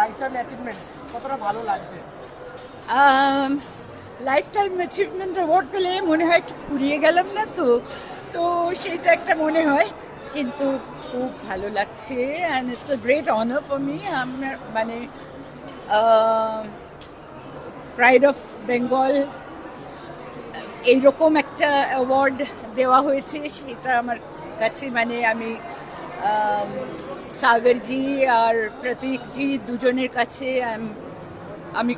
Life time achievement কতটা ভালো লাগছে? লাইফ টাইম অ্যাচিভমেন্ট অ্যাওয়ার্ড পেলে মনে হয় একটু ফুরিয়ে গেলাম না তো, তো সেটা একটা মনে হয়, কিন্তু খুব ভালো লাগছে and it's a great honour for me. আমার মানে প্রাইড অফ বেঙ্গল এইরকম একটা অ্যাওয়ার্ড দেওয়া হয়েছে, সেটা আমার কাছে মানে আমি সাগরজি আর প্রতীকজি দুজনের কাছে আমি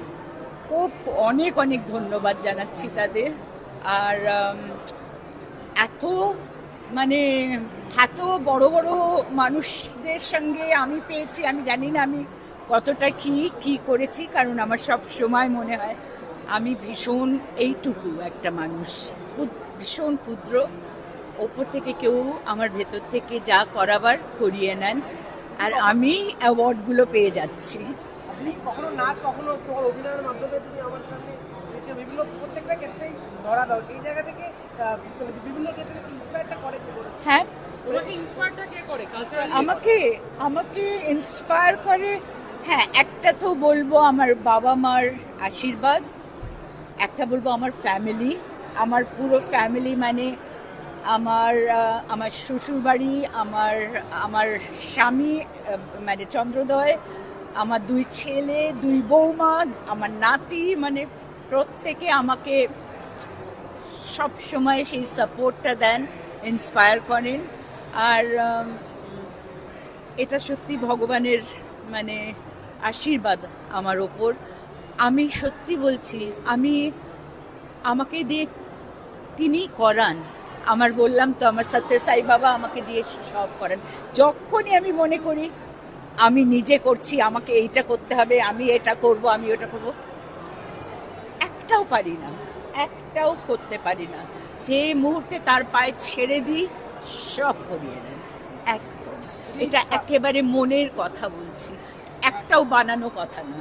খুব অনেক অনেক ধন্যবাদ জানাচ্ছি তাদের। আর এত মানে এত বড় বড় মানুষদের সঙ্গে আমি পেয়েছি, আমি জানি না আমি কতটা কি করেছি, কারণ আমার সব সময় মনে হয় আমি ভীষণ এইটুকু একটা মানুষ, ভীষণ ক্ষুদ্র। ওপর থেকে কেউ আমার ভেতর থেকে যা করাবার করিয়ে নেন, আর আমি অ্যাওয়ার্ডগুলো পেয়ে যাচ্ছি। আপনি কখনো নাচ, কখনো তোমার অভিনয়ের মাধ্যমে তুমি আমার সামনে এসে বিভিন্ন প্রত্যেকটা ক্ষেত্রেই ধরা দাও, এই জায়গা থেকে বিভিন্ন ক্ষেত্রে ইন্সপায়ারটা করে কে করে? হ্যাঁ, তোমাকে ইন্সপায়ারটা কে করে কালচারাল? আমাকে আমাকে ইন্সপায়ার করে, হ্যাঁ, একটা তো বলবো আমার বাবা মার আশীর্বাদ, একটা বলবো আমার ফ্যামিলি, আমার পুরো ফ্যামিলি মানে আমার শ্বশুরবাড়ি, আমার আমার স্বামী মানে চন্দ্রোদয়, আমার দুই ছেলে, দুই বৌমা, আমার নাতি, মানে প্রত্যেকে আমাকে সব সময় সেই সাপোর্টটা দেন, ইন্সপায়ার করেন। আর এটা সত্যি ভগবানের মানে আশীর্বাদ আমার ওপর। আমি সত্যি বলছি, আমাকে দিয়ে তিনি করান। আমার বললাম তো, আমার সত্য সাই বাবা আমাকে দিয়ে সব করান। যখনই আমি মনে করি আমি নিজে করছি, আমাকে এইটা করতে হবে, আমি এটা করব, আমি ওটা করব, একটাও পারি না, একটাও করতে পারি না। যে মুহূর্তে তার পায়ে ছেড়ে দিই, সব করিয়ে দেন একদম। এটা একেবারে মনের কথা বলছি, একটাও বানানো কথা না।